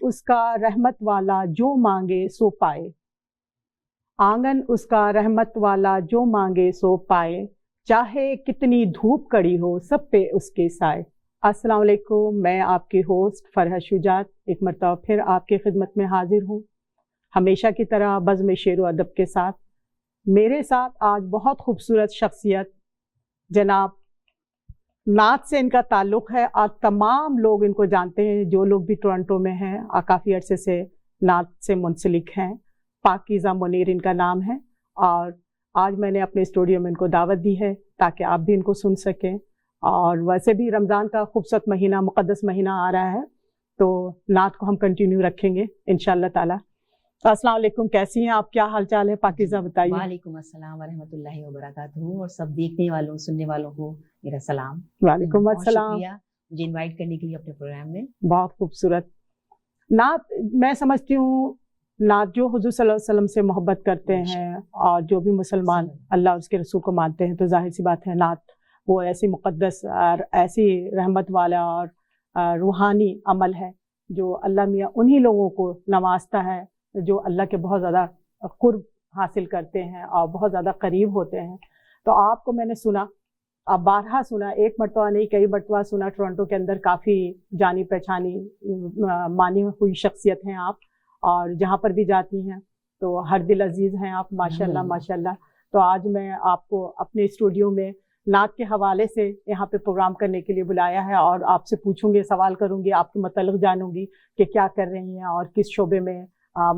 اس کا رحمت والا جو مانگے سو پائے، آنگن اس کا رحمت والا جو مانگے سو پائے، چاہے کتنی دھوپ کڑی ہو سب پہ اس کے سائے۔ السلام علیکم، میں آپ کی ہوسٹ فرحت شجاعت ایک مرتبہ پھر آپ کی خدمت میں حاضر ہوں، ہمیشہ کی طرح بزم شعر و ادب کے ساتھ۔ میرے ساتھ آج بہت خوبصورت شخصیت جناب نعت سے ان کا تعلق ہے اور تمام لوگ ان کو جانتے ہیں، جو لوگ بھی ٹورنٹو میں ہیں اور کافی عرصے سے نعت سے منسلک ہیں۔ پاکیزہ منیر ان کا نام ہے، اور آج میں نے اپنے اسٹوڈیو میں ان کو دعوت دی ہے تاکہ آپ بھی ان کو سن سکیں۔ اور ویسے بھی رمضان کا خوبصورت مہینہ، مقدس مہینہ آ رہا ہے، تو نعت کو ہم کنٹینیو رکھیں گے انشاءاللہ تعالی۔ السلام علیکم، کیسی ہیں آپ؟ کیا حال چال ہے پاکیزہ، بتائیے۔ وعلیکم السلام ورحمۃ اللہ وبرکاتہ، اور سب دیکھنے والوں سننے والوں کو میرا سلام۔ وعلیکم السلام، شکریہ مجھے انوائٹ کرنے کے لیے اپنے پروگرام میں۔ بہت خوبصورت نعت، میں سمجھتی ہوں نعت جو حضور صلی اللہ علیہ وسلم سے محبت کرتے ہیں اور جو بھی مسلمان اللہ اور اس کے رسول کو مانتے ہیں، تو ظاہر سی بات ہے نعت وہ ایسی مقدس اور ایسی رحمت والا اور روحانی عمل ہے جو اللہ میاں انہی لوگوں کو نوازتا ہے جو اللہ کے بہت زیادہ قرب حاصل کرتے ہیں اور بہت زیادہ قریب ہوتے ہیں۔ تو آپ کو میں نے سنا، اب بارہا سنا، ایک مرتبہ نہیں کئی مرتبہ سنا، ٹورنٹو کے اندر کافی جانی پہچانی مانی ہوئی شخصیت ہیں آپ، اور جہاں پر بھی جاتی ہیں تو ہر دل عزیز ہیں آپ، ماشاءاللہ ماشاءاللہ۔ تو آج میں آپ کو اپنے اسٹوڈیو میں نعت کے حوالے سے یہاں پہ پروگرام کرنے کے لیے بلایا ہے، اور آپ سے پوچھوں گی، سوال کروں گی، آپ کے متعلق جانوں گی کہ کیا کر رہی ہیں اور کس شعبے میں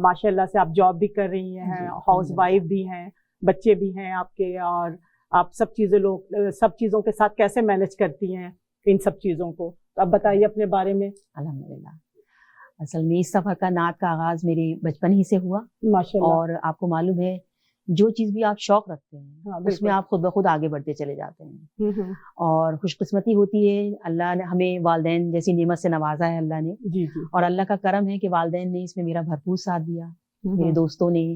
ماشاءاللہ سے آپ جاب بھی کر رہی ہیں، ہاؤس وائف بھی ہیں، بچے بھی ہیں آپ کے، اور آپ سب چیزوں کے ساتھ کیسے مینج کرتی ہیں ان سب چیزوں کو؟ تو اب بتائیے اپنے بارے میں۔ الحمدللہ، اصل میں اس سفر کا نعت کا آغاز میرے بچپن ہی سے ہوا، ماشاءاللہ، اور آپ کو معلوم ہے جو چیز بھی آپ شوق رکھتے ہیں اس میں آپ خود بخود آگے بڑھتے چلے جاتے ہیں، اور خوش قسمتی ہوتی ہے، اللہ نے ہمیں والدین جیسی نعمت سے نوازا ہے اللہ نے، جی، اور اللہ کا کرم ہے کہ والدین نے اس میں میرا بھرپور ساتھ دیا، میرے دوستوں نے،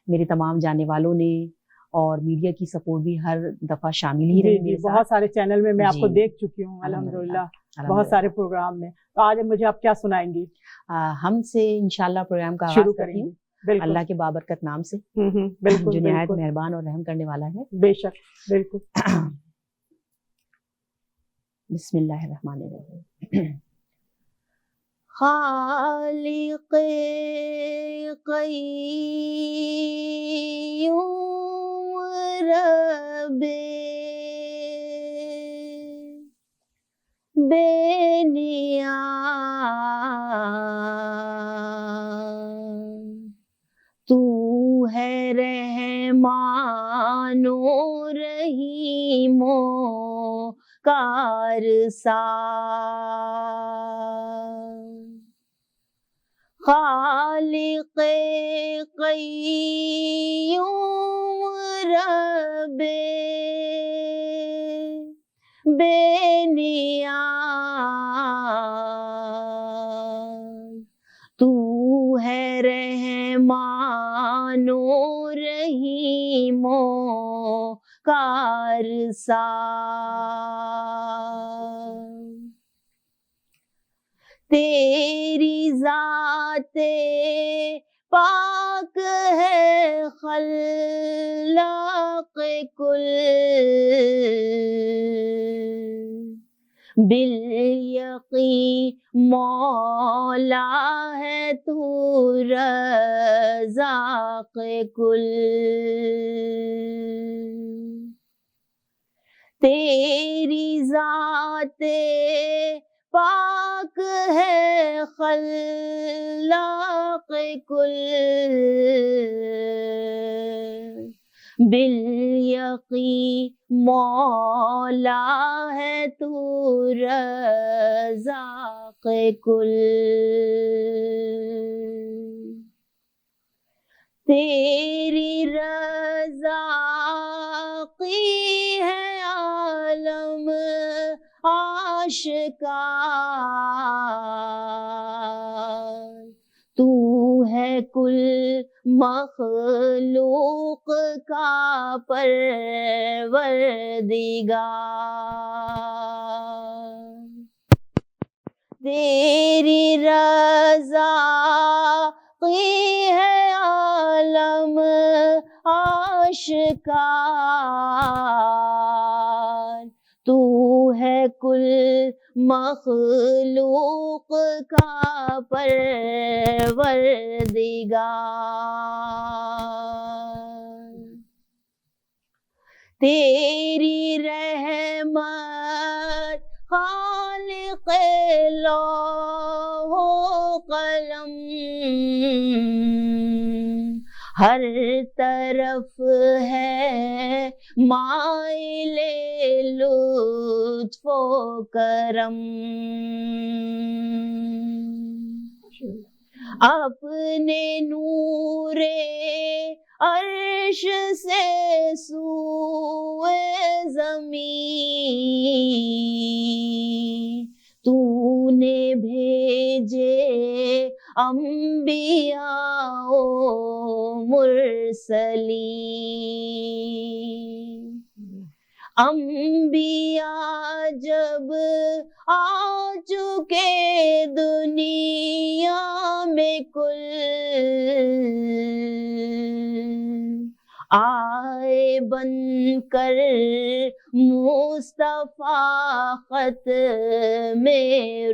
میرے تمام جاننے والوں نے، اور میڈیا کی سپورٹ بھی ہر دفعہ شامل ہی رہی میرے ساتھ۔ بہت سارے چینل میں آپ کو دیکھ چکی ہوں الحمدللہ، بہت سارے پروگرام میں۔ تو آج مجھے آپ کیا سنائیں گی؟ ہم سے انشاءاللہ پروگرام کا آغاز کرتی ہوں اللہ کے بابرکت نام سے، بالکل، جو نہایت مہربان اور رحم کرنے والا ہے۔ بے شک، بالکل۔ بسم اللہ الرحمن الرحیم۔ خالق قیوم رب بے نیاز، تو ہے رحمان و رحیم و کارساز، خالق قیوم رب بے نیاز، تو ہے رحمان و رحیم و کارساز، تیری ذات پاک ہے خلاق کل، بالیقین مولا ہے تو رزاق کل، تیری ذات پاک ہے خلاق کل، بالیقین مولا ہے تو رزاق کل، تیری رزاقی ہے عالم آشکار، تو ہے کل مخلوق کا پروردگار، تیری رزاقی ذاقی ہے عالم آشکار، تو ہے کل مخلوق کا پروردگار، تیری رحمت خالق لوح و قلم، ہر طرف ہے مائل لطف و کرم، اپنے نور عرش سے سوئے زمین تو نے بھیجے انبیاء و مرسلین، انبیاء جب آ چکے دنیا میں کل، آئے بن کر مصطفیٰ ختم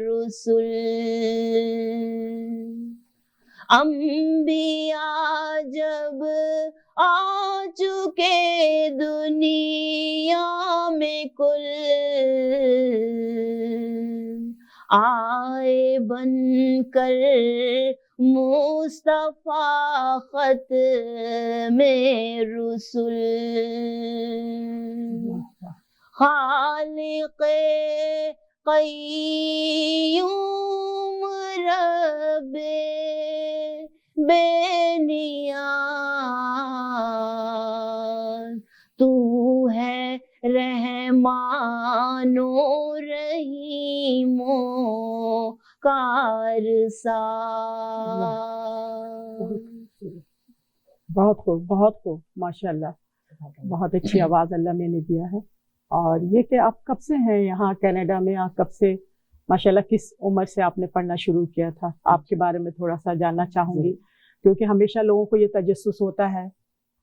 رسول، انبیاء جب آ چکے دنیا میں کل، آئے بن کر مصطفیٰ ختم رسول، خالق قیوم رب بے نیاز، تو ہے رحمان و رحیم و کارساز۔ بہت خوب، بہت خوب، ماشاء اللہ، بہت اچھی آواز اللہ میں نے دیا ہے۔ اور یہ کہ آپ کب سے ہیں یہاں کینیڈا میں، آپ کب سے ماشاء اللہ کس عمر سے آپ نے پڑھنا شروع کیا تھا؟ آپ کے بارے میں تھوڑا سا جاننا چاہوں گی، کیونکہ ہمیشہ لوگوں کو یہ تجسس ہوتا ہے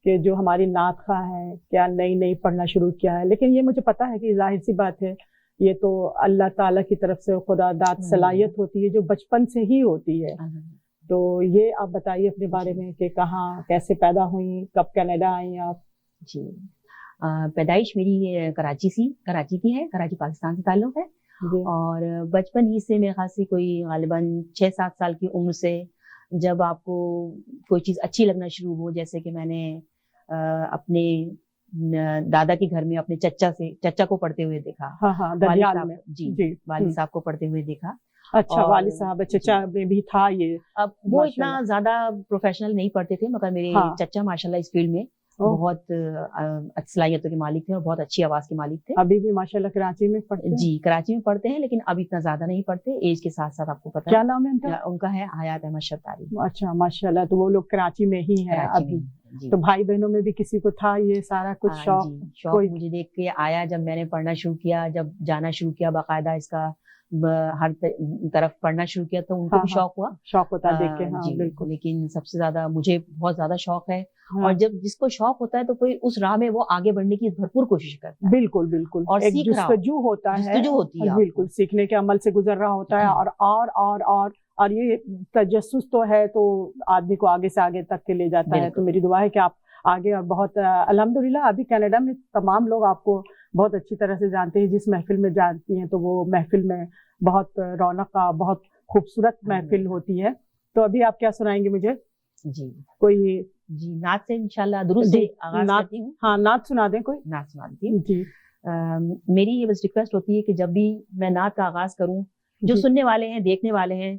کہ جو ہماری نعت خواں ہے کیا نئی نئی پڑھنا شروع کیا ہے، لیکن یہ مجھے پتا ہے کہ ظاہر سی بات ہے یہ تو اللہ تعالیٰ کی طرف سے خدا داد صلاحیت ہوتی ہے جو بچپن سے ہی ہوتی ہے۔ تو یہ آپ بتائیے اپنے بارے میں کہ کہاں کیسے پیدا ہوئیں، کب کینیڈا آئیں آپ؟ جی، پیدائش میری کراچی کی ہے، کراچی پاکستان سے تعلق ہے، اور بچپن ہی سے میرے خیال سے کوئی غالباً 6-7 سال کی عمر سے جب آپ کو کوئی چیز اچھی لگنا شروع ہو، جیسے کہ میں نے اپنے دادا کے گھر میں اپنے چچا کو پڑھتے ہوئے دیکھا، والد صاحب کو پڑھتے ہوئے دیکھا۔ اچھا، والد صاحب چچا میں بھی تھا یہ؟ اب وہ اتنا زیادہ پروفیشنل نہیں پڑھتے تھے، مگر میرے چچا ماشاءاللہ اس فیلڈ میں بہت صلاحیتوں کے مالک تھے اور بہت اچھی آواز کے مالک تھے۔ ابھی بھی ماشاءاللہ کراچی میں پڑھتے ہیں؟ جی، کراچی میں پڑھتے ہیں، لیکن ابھی اتنا زیادہ نہیں پڑھتے، ایج کے ساتھ ساتھ۔ آپ کو پتا کیا نام ہے ان کا؟ ہے حیات احمد شتاری۔ اچھا، ماشاءاللہ، تو وہ لوگ کراچی میں ہی ہیں ابھی؟ تو بھائی بہنوں میں بھی کسی کو تھا یہ سارا کچھ شوق؟ مجھے دیکھ کے آیا جب میں نے پڑھنا شروع کیا، جب جانا شروع کیا باقاعدہ اس کا ہر طرف پڑھنا شروع کیا، تو ان کو بھی شوق ہوا، شوق ہوتا دیکھ کے۔ ہاں بالکل، لیکن سب سے زیادہ مجھے بہت زیادہ شوق ہے، اور جب جس کو شوق ہوتا ہے تو کوئی اس راہ میں وہ آگے بڑھنے کی بھرپور کوشش کرتا ہے۔ بالکل بالکل، اور ایک جستجو ہوتا ہے، بالکل سیکھنے کے عمل سے گزر رہا ہوتا ہے، اور یہ تجسس تو ہے تو آدمی کو آگے سے آگے تک کے لے جاتا ہے۔ تو میری دعا ہے کہ آپ آگے، اور بہت الحمدللہ ابھی کینیڈا میں تمام لوگ آپ کو بہت اچھی طرح سے جانتے ہیں، جس محفل میں جانتی ہیں تو وہ محفل میں بہت رونق کا، بہت خوبصورت محفل ہوتی ہے۔ تو ابھی آپ کیا سنائیں گے مجھے؟ جی، کوئی نعت سے انشاءاللہ درود سے آغاز کرتی ہوں۔ ہاں، نعت سنا دیں کوئی؟ نعت سنا دیتی ہوں جی۔ میری یہ بس ریکویسٹ ہوتی ہے کہ جب بھی میں نعت کا آغاز کروں، جو سننے والے ہیں، دیکھنے والے ہیں،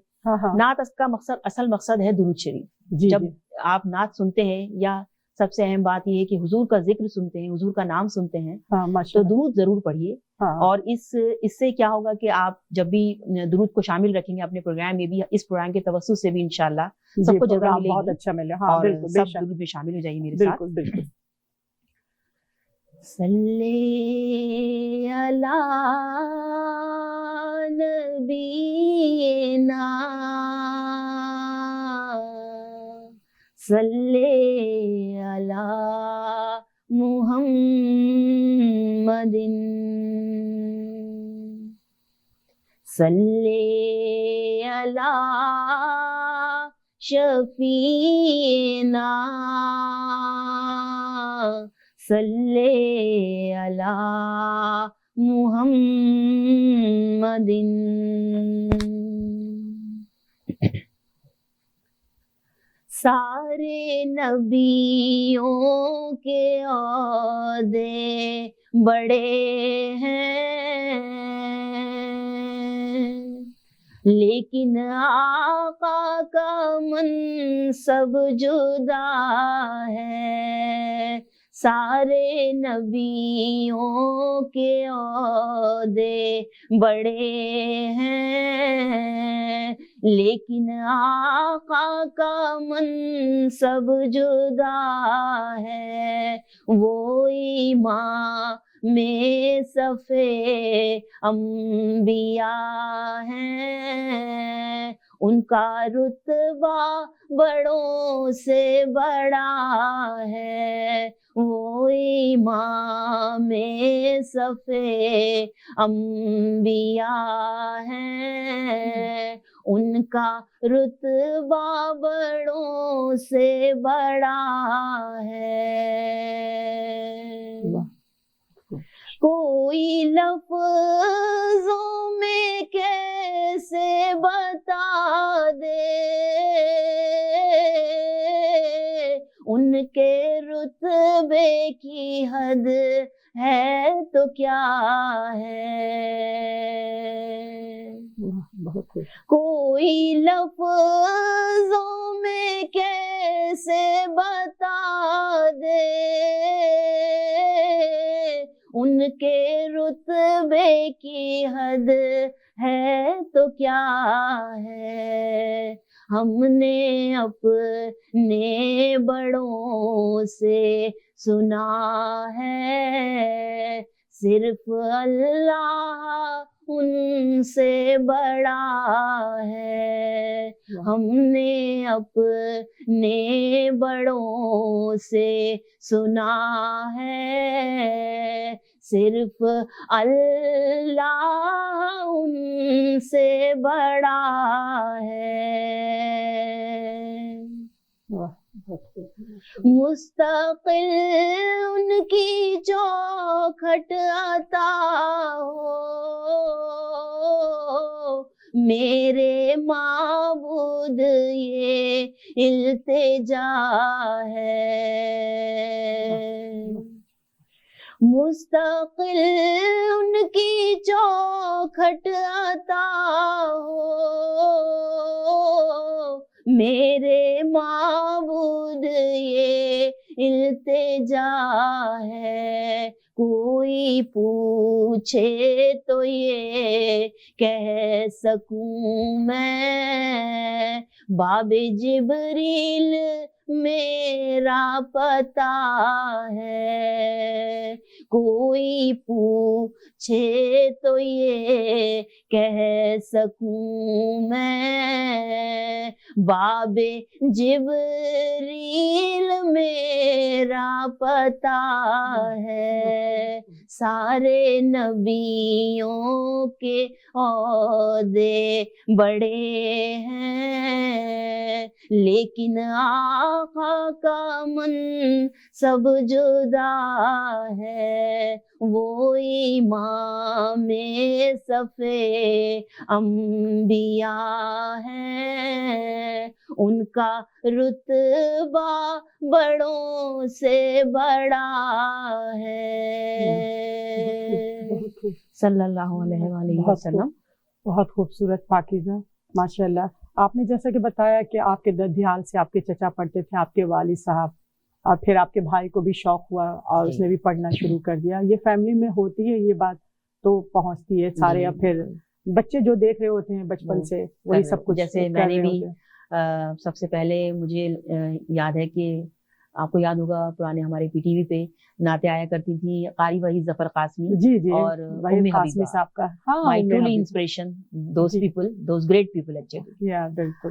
نعت کا اصل مقصد ہے درود شریف۔ جب آپ نعت سنتے ہیں، یا سب سے اہم بات یہ ہے کہ حضور کا ذکر سنتے ہیں، حضور کا نام سنتے ہیں، تو درود ضرور پڑھیے۔ اور اس سے کیا ہوگا کہ آپ جب بھی درود کو شامل رکھیں گے اپنے پروگرام میں بھی، اس پروگرام کے توسط سے بھی انشاءاللہ سب کو جگہ ملے گی، بہت اچھا ملے، اور سب درود میں شامل ہو جائیے میرے ساتھ۔ بالکل بالکل۔ صلی علی نبینا صلی علی محمد صلی علی شفیعنا صلی علی محمد. سارے نبیوں کے عہدے بڑے ہیں لیکن آقا کا منصب جدا ہے. سارے نبیوں کے عہدے بڑے ہیں لیکن آقا کا منصب جدا ہے. وہ امام صفِ انبیاء ہیں، ان کا رتبہ بڑوں سے بڑا ہے. وہ امام صفِ انبیاء ہیں، ان کا رتبہ بڑوں سے بڑا ہے. کوئی لفظوں میں کیسے بتا دے ان کے رتبے کی حد ہے تو کیا ہے. کوئی لفظوں میں کیسے بتا دے ان کے رتبے کی حد ہے تو کیا ہے. ہم نے اپنے بڑوں سے سنا ہے صرف اللہ ان سے بڑا ہے. ہم نے اپنے بڑوں سے سنا ہے صرف اللہ ان سے بڑا ہے. مستقل ان کی چوکھٹ عطا ہو میرے معبود یہ التجا ہے. مستقل ان کی چوکھٹ عطا ہو میرے معبود یہ التجا ہے. کوئی پوچھے تو یہ کہہ سکوں میں باب جبریل میرا پتہ ہے. کوئی پوچھے تو یہ کہہ سکوں میں باب جبریل میرا پتہ ہے. سارے نبیوں کے عہدے بڑے ہیں لیکن آقا کا منصب جدا ہے. وہ امام صفِ انبیاء ہیں، ان کا رتبہ بڑوں سے بڑا ہے. صلی اللہ علیہ وآلہ وسلم. بہت خوبصورت پاکیزہ، ماشاء اللہ. آپ نے جیسا کہ بتایا کہ آپ کے ددھیال سے آپ کے چچا پڑھتے تھے، آپ کے والد صاحب، اور پھر آپ کے بھائی کو بھی شوق ہوا اور اس نے بھی پڑھنا شروع کر دیا. یہ فیملی میں ہوتی ہے یہ بات تو پہنچتی ہے سارے. اب پھر بچے جو دیکھ رہے ہوتے ہیں بچپن سے وہی سب کچھ. جیسے میں نے بھی سب سے پہلے مجھے یاد ہے کہ آپ کو یاد ہوگا پرانے ہمارے پی ٹی وی پہ نعتیں آیا کرتی تھی قاری وحید ظفر قاسمی جی اور وحید قاسمی صاحب کا. my truly inspiration, those people, those great people actually. بالکل.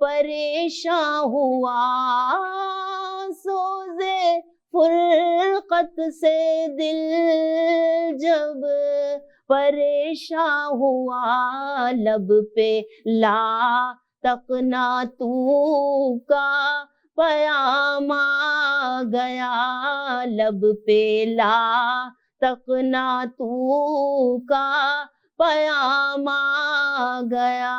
پریشاں ہوا سوزے فرقت سے دل جب پریشاں ہوا لب پہ لا تک نہ تو کا پیام آ گیا لب پہ لا تک نہ تو کا پیام آ گیا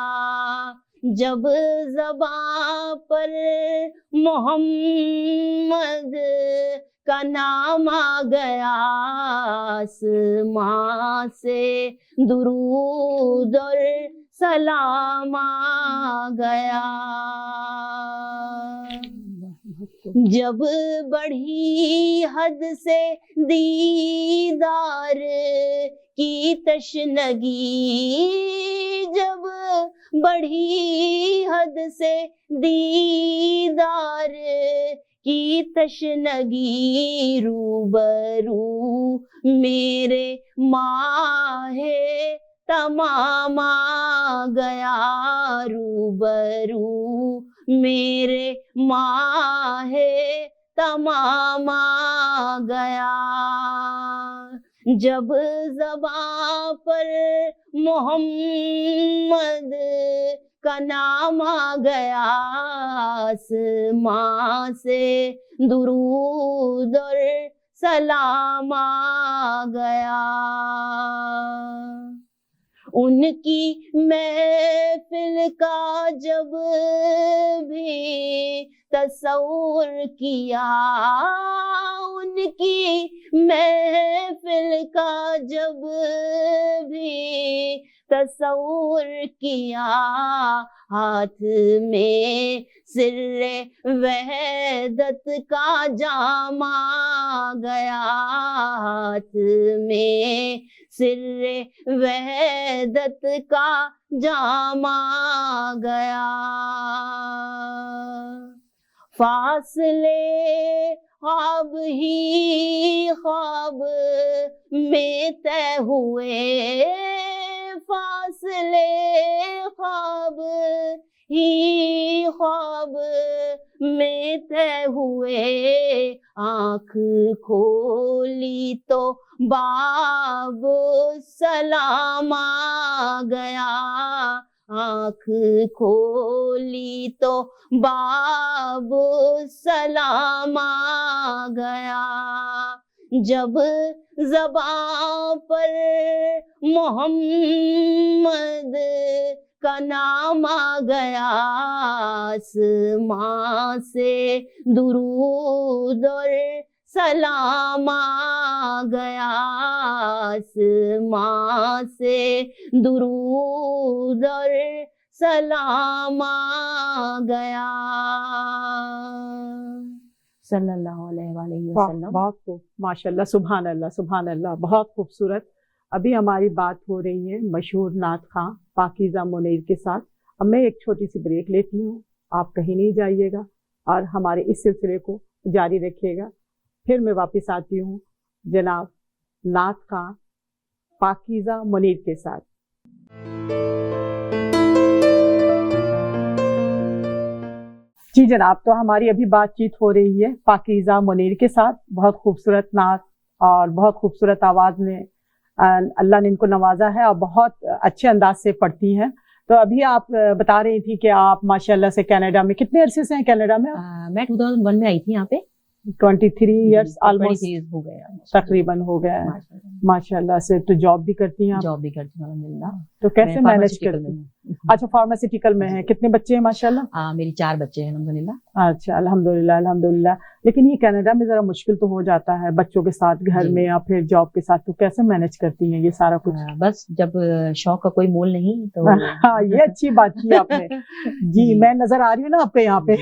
جب زباں پر محمد کا نام آ گیا آسماں سے درود اور سلام آ گیا جب بڑھی حد سے دیدار کی تشنگی جب بڑھی حد سے دیدار کی تشنگی روبرو میرے ماہ تمام آ گیا روبرو میرے ماہ تمام آ گیا جب زباں پر محمد کا نام آ گیا آسماں سے درود اور سلام آ گیا ان کی محفل کا جب بھی تصور کیا ان کی محفل کا جب بھی تصور کیا ہاتھ میں سر وحدت کا جام آ گیا ہاتھ میں سر وحدت کا جام آ گیا فاصلے خواب ہی خواب میں طے ہوئے فاصلے خواب ہی خواب میں طے ہوئے آنکھ کھولی تو باب سلام آ گیا آنکھ کھولی تو باب سلام آ گیا جب زباں پر محمد کا نام آ گیا آسماں سے درود اور سلام آ گیا آسماں سے درود اور سلام آ گیا صلی اللہ علیہ وآلہ وسلم بہت خوب ماشاء اللہ سبحان اللہ بہت خوبصورت ابھی ہماری بات ہو رہی ہے مشہور نعت خواں پاکیزہ منیر کے ساتھ اب میں ایک چھوٹی سی بریک لیتی ہوں آپ کہیں نہیں جائیے گا اور ہمارے اس سلسلے کو جاری رکھیے گا پھر میں واپس آتی ہوں جناب نعت خواں پاکیزہ منیر کے ساتھ جی جناب تو ہماری ابھی بات چیت ہو رہی ہے پاکیزہ منیر کے ساتھ بہت خوبصورت نعت اور بہت خوبصورت آواز میں اللہ نے ان کو نوازا ہے اور بہت اچھے انداز سے پڑھتی ہیں تو ابھی آپ بتا رہی تھی کہ آپ ماشاءاللہ سے کینیڈا میں کتنے عرصے سے ہیں کینیڈا میں میں 2001 میں آئی تھی یہاں پہ 23 ایئرس آلموسٹ ہو گیا تقریباً ہو گیا ہے ماشاءاللہ سے تو جاب بھی کرتی ہیں جاب بھی کرتی ہوں الحمدللہ تو کیسے مینج کرتی ہیں اچھا فارماسیوٹیکل میں ہیں کتنے بچے ہیں ماشاءاللہ میری 4 بچے ہیں الحمدللہ اچھا الحمدللہ لیکن یہ کینیڈا میں ذرا مشکل تو ہو جاتا ہے بچوں کے ساتھ گھر میں یا پھر جاب کے ساتھ تو کیسے مینج کرتی ہیں یہ سارا کچھ بس جب شوق کا کوئی مول نہیں تو ہاں یہ اچھی بات کی آپ نے جی میں نظر آ رہی ہوں نا آپ کے یہاں پہ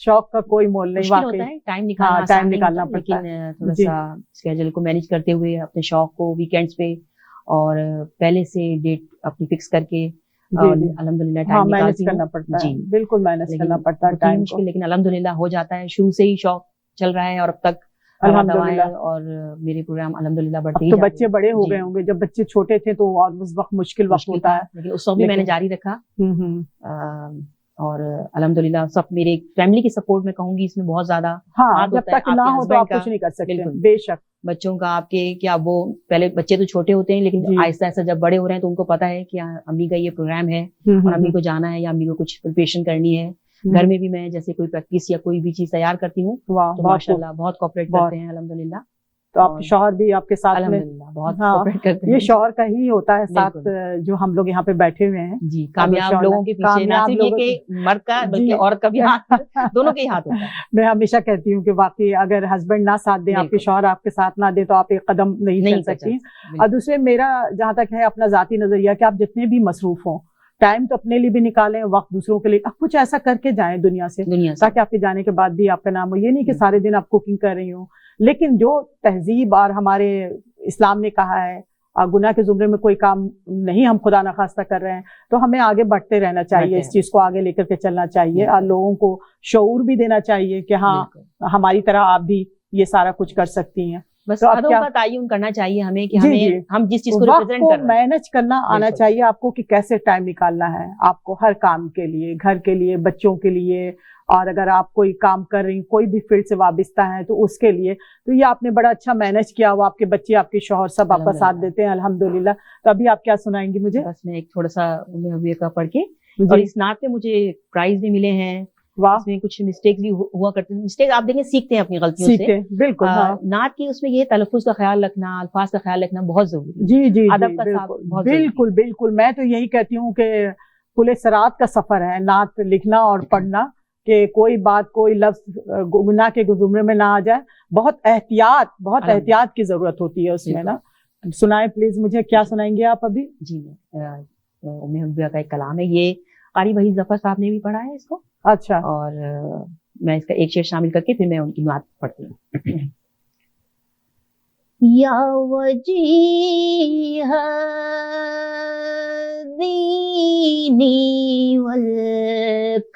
شوق کا کوئی مول نہیں واقعی ٹائم نکالنا پڑتا ہے تھوڑا سا اسکیجول کو مینج کرتے ہوئے اپنے شوق کو ویکینڈز پہ اور پہلے سے ڈیٹ اپنی فکس کر کے الحمدللہ ٹائم نکالتی کرنا پڑتا ہے بالکل مینج کرنا پڑتا ہے ٹائم کو لیکن الحمدللہ ہو جاتا ہے شروع سے ہی شوق چل رہا ہے اور اب تک الحمدللہ اور میرے پروگرام الحمدللہ بڑھتے ہی تو بچے بڑے ہو گئے ہوں گے جب بچے چھوٹے تھے تو اور اس وقت مشکل وقت ہوتا ہے لیکن اس وقت بھی میں نے جاری رکھا اور الحمدللہ سب میرے فیملی کی سپورٹ میں کہوں گی اس میں بہت زیادہ ہاں جب تک نہ ہو تو آپ کچھ نہیں کر سکتے. بے شک بچوں کا آپ کے کیا وہ پہلے بچے تو چھوٹے ہوتے ہیں لیکن آہستہ آہستہ جب بڑے ہو رہے ہیں تو ان کو پتا ہے کہ امی کا یہ پروگرام ہے اور امی کو جانا ہے یا امی کو کچھ پریپریشن کرنی ہے. گھر میں بھی میں جیسے کوئی پریکٹس یا کوئی بھی چیز تیار کرتی ہوں تو ماشاءاللہ بہت کوآپریٹ کرتے ہیں الحمدللہ. تو آپ کے شوہر بھی آپ کے ساتھ میں بہت کوآپریٹ کرتے ہیں. یہ شوہر کا ہی ہوتا ہے ساتھ جو ہم لوگ یہاں پہ بیٹھے ہوئے ہیں جی کامیاب لوگوں کے پیچھے نہ صرف یہ کہ مرد کا بلکہ عورت کا بھی ہاتھ دونوں کے ہی ہاتھ ہوتا ہے. میں ہمیشہ کہتی ہوں کہ واقعی اگر ہسبینڈ نہ ساتھ دیں آپ کے شوہر آپ کے ساتھ نہ دیں تو آپ ایک قدم نہیں چل سکتی. اور دوسرے میرا جہاں تک ہے اپنا ذاتی نظریہ کہ آپ جتنے بھی مصروف ہوں ٹائم تو اپنے لیے بھی نکالیں وقت دوسروں کے لیے آپ کچھ ایسا کر کے جائیں دنیا سے تاکہ آپ کے جانے کے بعد بھی آپ کا نام ہو. یہ نہیں کہ سارے دن آپ کوکنگ کر رہی ہوں لیکن جو تہذیب اور ہمارے اسلام نے کہا ہے گناہ کے زمرے میں کوئی کام نہیں ہم خدا نخواستہ کر رہے ہیں تو ہمیں آگے بڑھتے رہنا چاہیے. اس چیز کو آگے لے کر کے چلنا چاہیے اور لوگوں کو شعور بھی دینا چاہیے کہ ہاں ہماری طرح آپ بھی یہ سارا کچھ کر سکتی ہیں. بس حدوں کا تعین کرنا چاہیے ہمیں کہ ہم جس چیز کو ریپرزینٹ کر رہے ہیں مینج کرنا آنا چاہیے آپ کو کہ کیسے ٹائم نکالنا ہے آپ کو ہر کام کے لیے گھر کے لیے بچوں کے لیے. اور اگر آپ کوئی کام کر رہی کوئی بھی فیلڈ سے وابستہ ہیں تو اس کے لیے تو یہ آپ نے بڑا اچھا مینج کیا ہوا. آپ کے بچے آپ کے شوہر سب آپ کا ساتھ دیتے ہیں الحمدللہ. تو ابھی آپ کیا سنائیں گی مجھے؟ بس میں ایک تھوڑا سا کا پڑھ کے اور اس نعت پہ مجھے پرائز بھی ملے ہیں. اس میں کچھ مسٹیکس بھی ہوا کرتے ہیں. مسٹیک آپ دیکھیں سیکھتے ہیں اپنی غلطیوں سے. بالکل نعت کی اس میں یہ تلفظ کا خیال رکھنا الفاظ کا خیال رکھنا بہت ضروری ہے. جی جی ادب کا بالکل بالکل. میں تو یہی کہتی ہوں کہ پل صراط کا سفر ہے نعت لکھنا اور پڑھنا کہ کوئی بات کوئی لفظ گناہ کے زمرے میں نہ آ جائے. بہت احتیاط کی ضرورت ہوتی ہے اس میں نا. سنائیں پلیز مجھے کیا سنائیں گے آپ ابھی؟ جی ام حبیبہ کا ایک کلام ہے یہ قاری وحید ظفر صاحب نے بھی پڑھا ہے اس کو. اچھا. اور میں اس کا ایک شعر شامل کر کے پھر میں ان کی نعت پڑھتی ہوں. یا وجیہ دینی والکرمی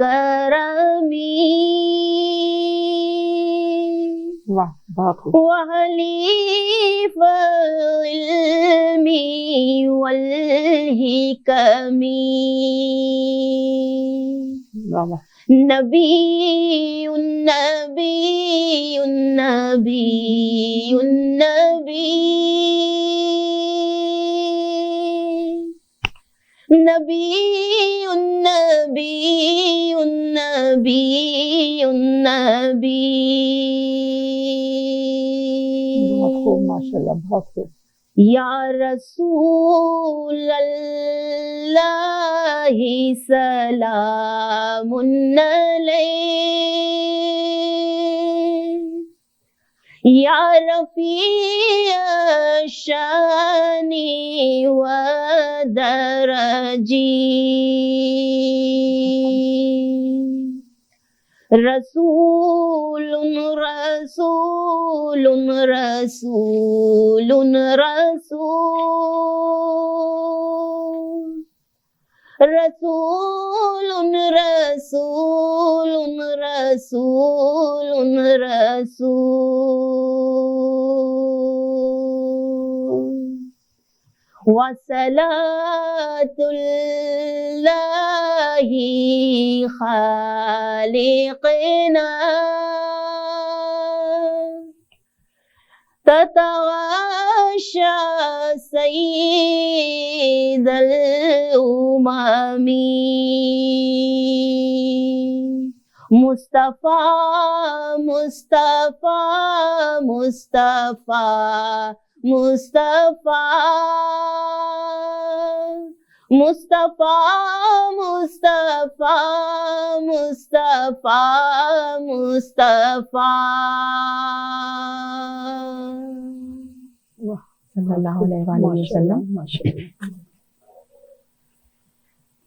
واہ بہت خوب. وحلیف العلمی والحکمی نبی النبی النبی النبی نبی النبی النبی النبی. بہت خوب ماشاءاللہ بہت خوب. یا رسول اللہ سلام علیہ یا رفیع الشان و درجی رسول رسول رسول رسول رسول رسول رسول وصلاة اللہ خالقنا تتغاشى سيد الأمم مصطفى مصطفى مصطفى مصطفى مصطفى مصطفى مصطفى مصطفى صلی اللہ علیہ وآلہ وسلم.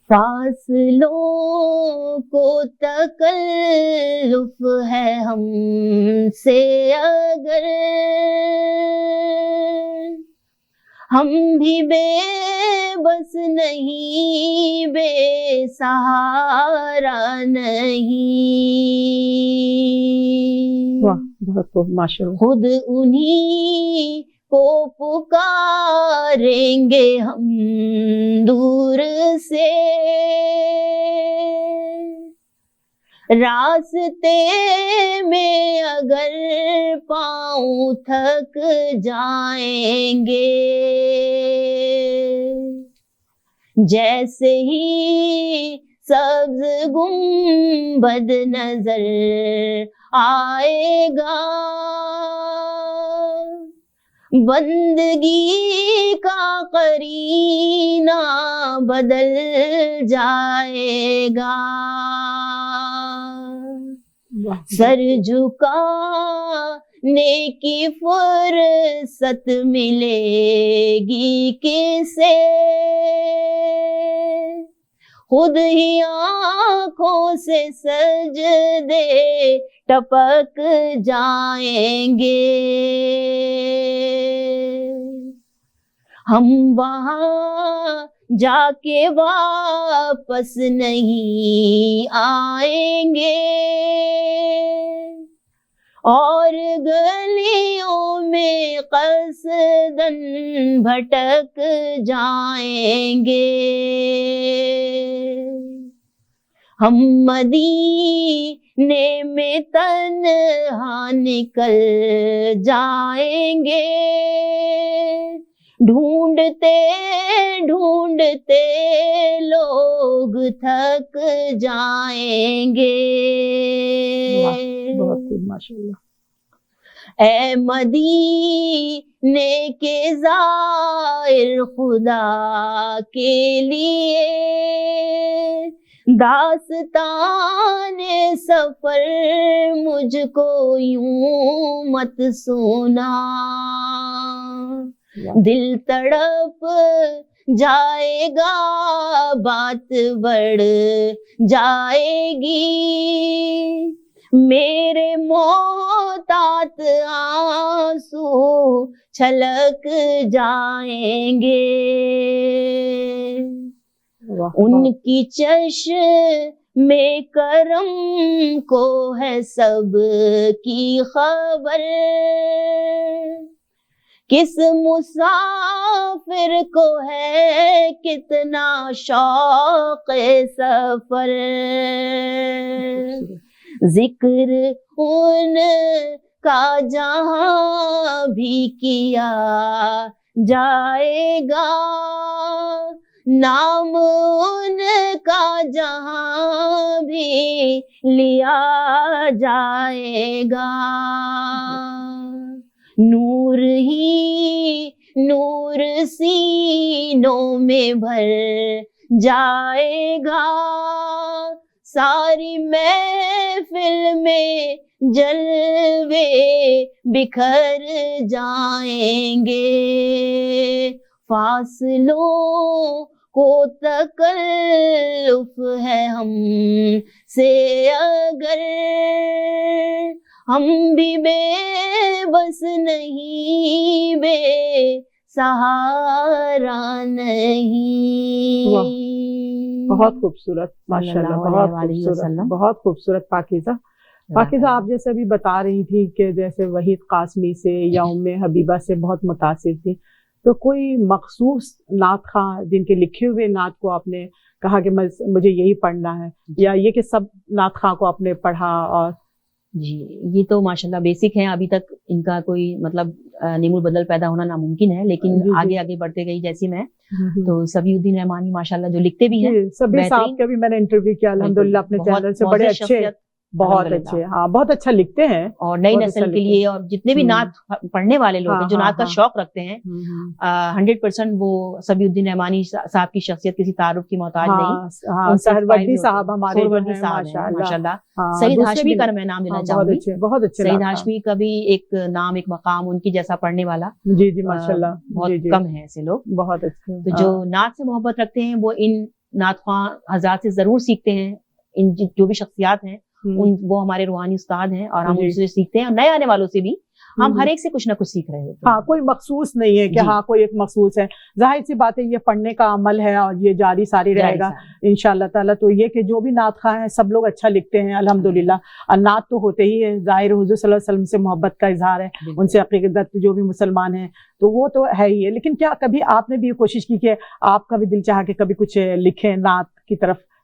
فاصلوں کو تکلف ہے ہم سے اگر ہم بھی بے بس نہیں بے سہارا نہیں. خود انہی کو پکاریں گے ہم دور سے راستے میں اگر پاؤں تھک جائیں گے، جیسے ہی سبز گنبد نظر آئے گا، بندگی کا قرینہ بدل جائے گا، سر جھکانے کی فرصت ملے گی کسے، خود ہی آنکھوں سے سجدے ٹپک جائیں گے، ہم وہاں جا کے واپس نہیں آئیں گے، اور گلیوں میں قصداً بھٹک جائیں گے، ہم مدینے میں تنہا نکل جائیں گے، ڈھونڈتے ڈھونڈتے لوگ تھک جائیں گے، بہت ماشاءاللہ۔ اے مدینے کے زائر، خدا کے لیے داستان سفر مجھ کو یوں مت سنا، دل تڑپ جائے گا، بات بڑھ جائے گی، میرے محتاط آنسو چھلک جائیں گے، ان کی چشم میں کرم کو ہے سب کی خبر، کس مسافر کو ہے کتنا شوق سفر، ذکر ان کا جہاں بھی کیا جائے گا، نام ان کا جہاں بھی لیا جائے گا، نور ہی نور سینوں میں بھر جائے گا، ساری محفل میں جلوے بکھر جائیں گے، فاصلوں کو تکلف ہے ہم سے اگر، ہم بھی بے بس نہیں، بے سہارا نہیں۔ بہت خوبصورت ماشاءاللہ، بہت خوبصورت، بہت خوبصورت پاکیزہ۔ پاکیزہ آپ جیسے ابھی بتا رہی تھی کہ جیسے وحید قاسمی سے یا ام حبیبہ سے بہت متاثر تھی، تو کوئی مخصوص نعت خواں جن کے لکھے ہوئے نعت کو آپ نے کہا کہ مجھے یہی پڑھنا ہے، یا یہ کہ سب نعت خواں کو آپ نے پڑھا؟ اور جی یہ تو ماشاءاللہ بیسک ہیں، ابھی تک ان کا کوئی مطلب نیم البدل پیدا ہونا ناممکن ہے، لیکن آگے آگے بڑھتے گئی جیسی میں، تو سبیع الدین رحمانی ماشاءاللہ جو لکھتے بھی ہیں، سبیع صاحب کا بھی میں نے انٹرویو کیا الحمدللہ اپنے چینل سے، بڑے اچھے، بہت اچھے، ہاں بہت اچھا لکھتے ہیں، اور نئی نسل کے لیے اور جتنے بھی نعت پڑھنے والے لوگ ہیں جو نعت کا شوق رکھتے ہیں، 100% وہ سبیع الدین رحمانی صاحب کی شخصیت کسی تعارف کی محتاج نہیں۔ سہروردی صاحب ہمارے ماشاءاللہ، سعید ہاشمی کا میں نام لینا چاہوں گی، بہت اچھے، سعید ہاشمی کا بھی ایک نام، ایک مقام ان کی جیسا پڑھنے والا جی جی ماشاءاللہ بہت کم ہے ایسے لوگ، بہت اچھے۔ تو جو نعت سے محبت رکھتے ہیں وہ ان نعت خواں حضرات سے ضرور سیکھتے ہیں، ان جو بھی شخصیات ہیں وہ ہمارے روحانی استاد ہیں، اور ہم ان سے سیکھتے ہیں، اور نئے آنے والوں سے بھی ہم ہر ایک سے کچھ نہ کچھ سیکھ رہے ہوتے ہیں۔ ہاں کوئی مخصوص نہیں ہے کہ ہاں کوئی ایک مخصوص ہے، ظاہر سی بات ہے یہ پڑھنے کا عمل ہے اور یہ جاری ساری رہے گا انشاءاللہ تعالیٰ۔ تو یہ کہ جو بھی نعت خواں ہیں سب لوگ اچھا لکھتے ہیں الحمدللہ، اور نعت تو ہوتے ہی ہے، ظاہر حضور صلی اللہ علیہ وسلم سے محبت کا اظہار ہے، ان سے عقیدت جو بھی مسلمان ہیں تو وہ تو ہے ہی ہے، لیکن کیا کبھی آپ نے بھی یہ کوشش کی کہ آپ کا بھی دل چاہا کہ کبھی کچھ لکھیں، نعت کی طرف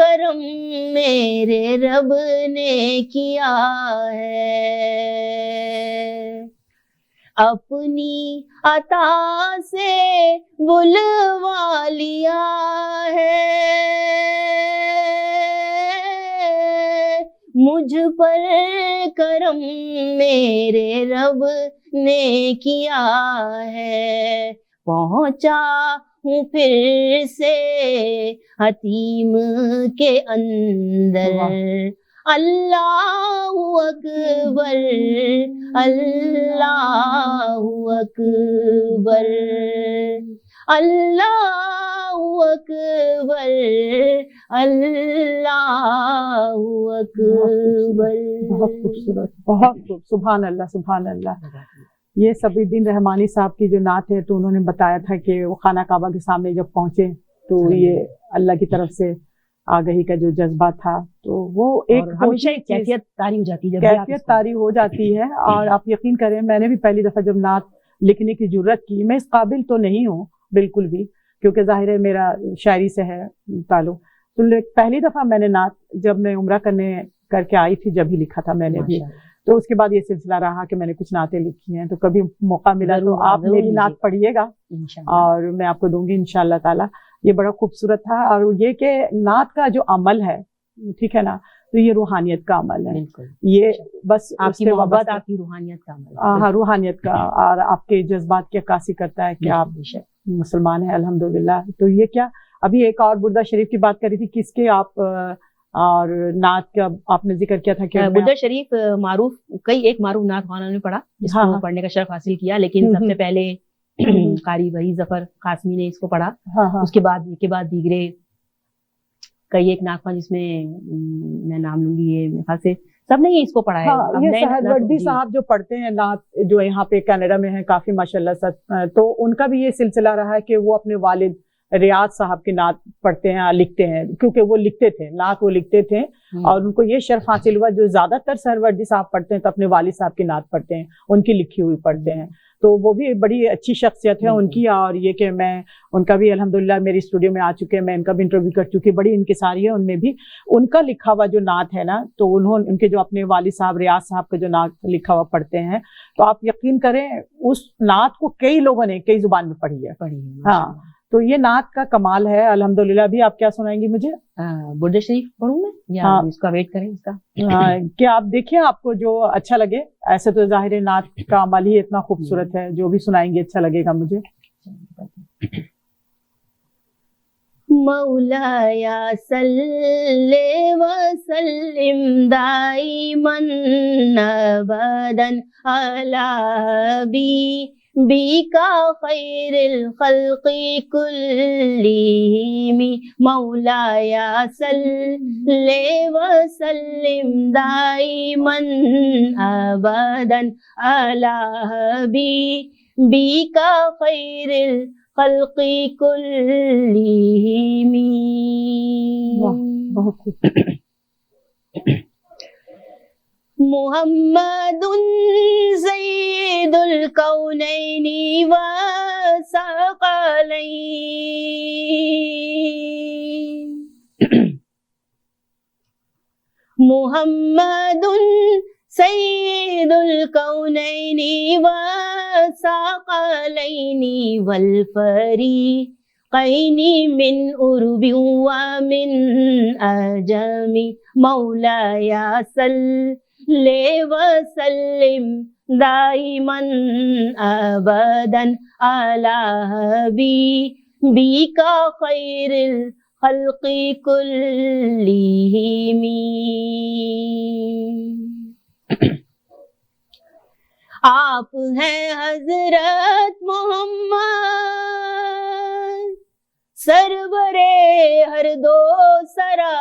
کرم میرے رب نے کیا ہے، اپنی عطا سے بلوا لیا ہے، مجھ پر کرم میرے رب نے کیا ہے، پہنچا ہوں پھر سے حتیم کے اندر، اللہ اکبر اللہ اکبر اللہ اکبر اللہ اکبر۔ بہت خوبصورت، بہت خوب، سبحان اللہ سبحان اللہ۔ یہ صبی الدین رحمانی صاحب کی جو نعت ہے تو انہوں نے بتایا تھا کہ وہ خانہ کعبہ کے سامنے جب پہنچے تو یہ اللہ کی طرف سے آگہی کا جو جذبہ تھا تو وہ ایک ہمیشہ ایک کیفیت طاری ہو جاتی ہے، کیفیت طاری ہو جاتی ہے۔ اور آپ یقین کریں میں نے بھی پہلی دفعہ جب نعت لکھنے کی جرت کی، میں اس قابل تو نہیں ہوں بالکل بھی کیونکہ ظاہر ہے میرا شاعری سے ہے تعلق، تو پہلی دفعہ میں نے نعت جب میں عمرہ کرنے کر کے آئی تھی جب ہی لکھا تھا میں نے بھی، تو اس کے بعد یہ سلسلہ رہا کہ میں نے کچھ نعتیں لکھی ہیں، تو کبھی موقع ملا تو آپ میری نعت پڑھیے گا اور میں آپ کو دوں گی انشاءاللہ تعالی۔ یہ بڑا خوبصورت تھا، اور یہ کہ نعت کا جو عمل ہے ٹھیک ہے نا، تو یہ روحانیت کا عمل ہے، یہ بس آپ کی محبت آپ کی روحانیت کا عمل ہے، ہاں روحانیت کا، اور آپ کے جذبات کی عکاسی کرتا ہے کہ آپ مسلمان ہیں الحمدللہ۔ تو یہ کیا ابھی ایک اور بردہ شریف کی بات کری تھی، کس کے آپ اور نعت کا آپ نے ذکر کیا تھا کہ بردہ شریف معروف ایک معروف نعت خوانوں نے پڑھا جس کو پڑھنے کا شرف حاصل کیا، لیکن سب سے پہلے قاری وحید ظفر قاسمی نے اس کو پڑھا، اس کے بعد دیگرے کئی ایک نعت خوان جس میں میں نام لوں گی، یہ میرے خیال سے سب نے اس کو پڑھا ہے۔ یہ سہروردی صاحب جو پڑھتے ہیں نعت جو یہاں پہ کینیڈا میں ہیں کافی ماشاءاللہ، تو ان کا بھی یہ سلسلہ رہا ہے کہ وہ اپنے والد ریاض صاحب کی نعت پڑھتے ہیں، لکھتے ہیں، کیونکہ وہ لکھتے تھے نعت، وہ لکھتے تھے اور ان کو یہ شرف حاصل ہوا۔ جو زیادہ تر سہروردی صاحب پڑھتے ہیں تو اپنے والد صاحب کی نعت پڑھتے ہیں، ان کی لکھی ہوئی پڑھتے ہیں، تو وہ بھی بڑی اچھی شخصیت ہے ان کی۔ اور یہ کہ میں ان کا بھی الحمدللہ میری اسٹوڈیو میں آ چکے ہیں، میں ان کا بھی انٹرویو کر چکی، بڑی انکساری ہے ان میں بھی۔ ان کا لکھا ہوا جو نعت ہے نا، تو ان کے جو اپنے والد صاحب ریاض صاحب کا جو نعت لکھا ہوا پڑھتے ہیں، تو آپ یقین کریں اس نعت کو کئی لوگوں نے کئی زبان میں پڑھی ہے۔ ہاں تو یہ نعت کا کمال ہے الحمدللہ۔ ابھی آپ کیا سنائیں گی مجھے؟ برد شریف پڑھوں میں یا اس کا ویٹ کریں اس کا؟ کہ آپ دیکھیں آپ کو جو اچھا لگے، ایسے تو ظاہر نعت کا عمل ہی اتنا خوبصورت ہے، جو بھی سنائیں گے اچھا لگے گا مجھے۔ مولایا صلی وسلم دائما ابدا علی حبیبک خیر الخلق کلہم، مولایا صلی وسلم دائما ابدا علی حبیبک خیر الخلق کلہم۔ بہت خوب۔ محمد سید الکونین والثقلین، محمد سید الکونین والثقلین والفریقین من عرب ومن عجم، مولایا صلی وسلم دائما ابدا علی حبیبک خیر الخلق کلہم۔ آپ ہیں حضرت محمد سرورے ہر دو سرا،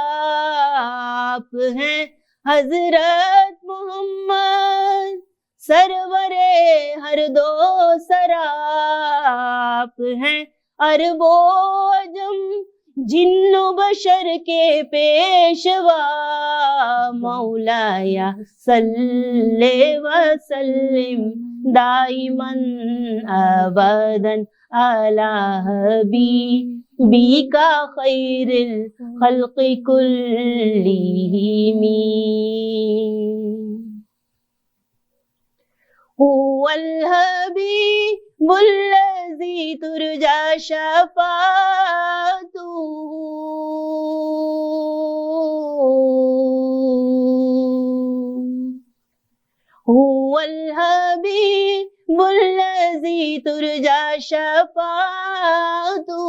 آپ ہیں حضرت محمد سرورے ہر دو سرا، آپ ہیں عرب و عجم جن و بشر کے پیشوا، مولایا صلی وسلم دائما ابدا علی بِكَ خَيْرِ الْخَلْقِ كُلِّهِمْ هو الحبیب الذی ترجى شفاعته هو الحبیب الذی ترجى شفاعته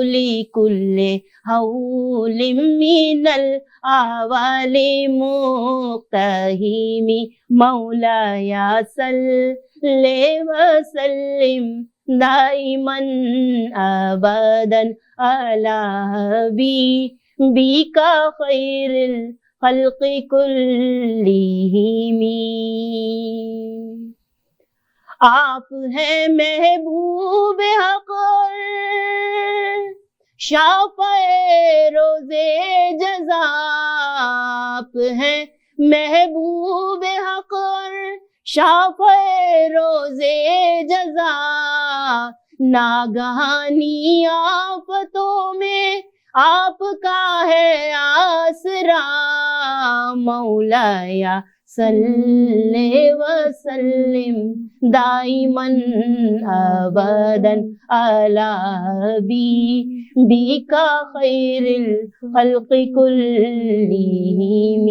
لكل حول من الأحوال مقتحم مولاي صل وسلم دائما أبدا على حبيبك خير الخلق كلهم آپ ہیں محبوب حق شافع روز جزا آپ ہیں محبوب حق شافع روز جزا ناگہانی آفتوں میں آپ کا ہے آسرا مولایا صلی وسلم دائما ابدا علی حبیبک خیر الخلق کلہم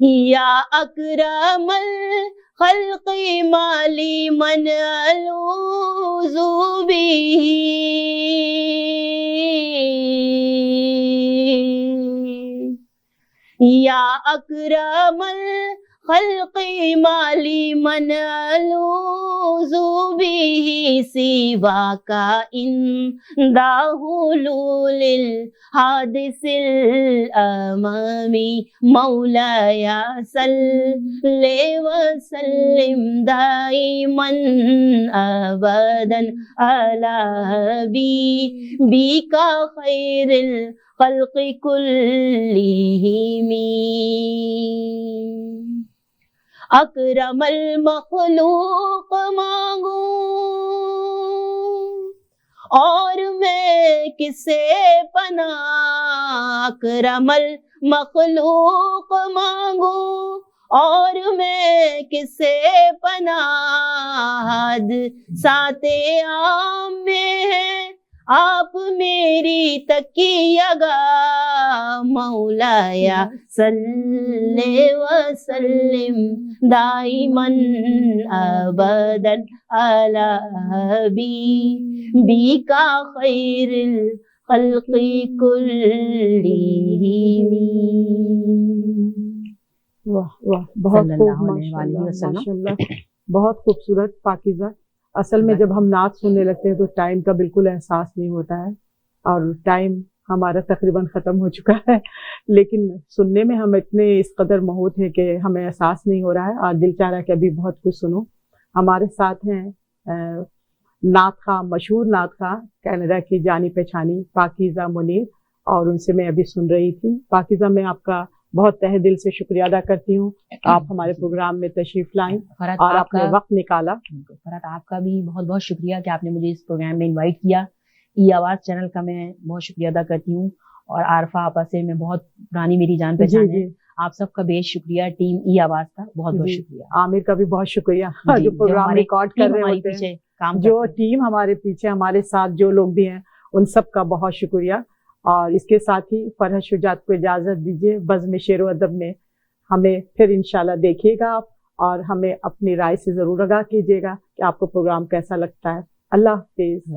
یا اکرم الخلق مالی من الوذ بہ یا اکرم الخلق مالی من الوذ بہ سواک عند حلول الحادث الامام مولاي صل وسلم دائما ابدا على حبيبك خير الخلق كلهم اکرم المخلوق مانگوں اور میں کسے پناہ اکرم المخلوق مانگوں اور میں کسے پناہ حادثات عام میں ہے آپ میری تکیہ گاہ مولایا صلی وسلم دائما ابدا علی حبیبک خیر الخلق کلہم واہ واہ بہت خوب ماشاءاللہ بہت خوبصورت پاکیزہ اصل میں جب ہم نعت سننے لگتے ہیں تو ٹائم کا بالکل احساس نہیں ہوتا ہے اور ٹائم ہمارا تقریباً ختم ہو چکا ہے لیکن سننے میں ہم اتنے اس قدر مہوت ہیں کہ ہمیں احساس نہیں ہو رہا ہے اور دل چاہ رہا ہے کہ ابھی بہت کچھ سنوں. ہمارے ساتھ ہیں نعت خواں مشہور نعت خواں کینیڈا کی جانی پہچانی پاکیزہ منیر اور ان سے میں ابھی سن رہی تھی. پاکیزہ میں آپ کا بہت تہ دل سے شکریہ ادا کرتی ہوں آپ ہمارے پروگرام میں تشریف لائیں اور آپ نے وقت نکالا. فرحت آپ کا بھی بہت بہت شکریہ کہ آپ نے مجھے اس پروگرام میں انوائٹ کیا. ای آواز چینل کا میں بہت شکریہ ادا کرتی ہوں اور عارفہ آپا سے میں بہت پرانی میری جان پہچان ہے. آپ سب کا بے شکریہ ٹیم ای آواز کا بہت بہت شکریہ. عامر کا بھی بہت شکریہ جو پروگرام ریکارڈ کر رہے ہوتے ہیں جو ٹیم ہمارے پیچھے ہمارے ساتھ جو لوگ بھی ہیں ان سب کا بہت شکریہ. اور اس کے ساتھ ہی فرحت شجاعت کو اجازت دیجیے. بزم شعر و ادب میں ہمیں پھر انشاءاللہ دیکھیے گا آپ اور ہمیں اپنی رائے سے ضرور آگاہ کیجیے گا کہ آپ کو پروگرام کیسا لگتا ہے. اللہ حافظ.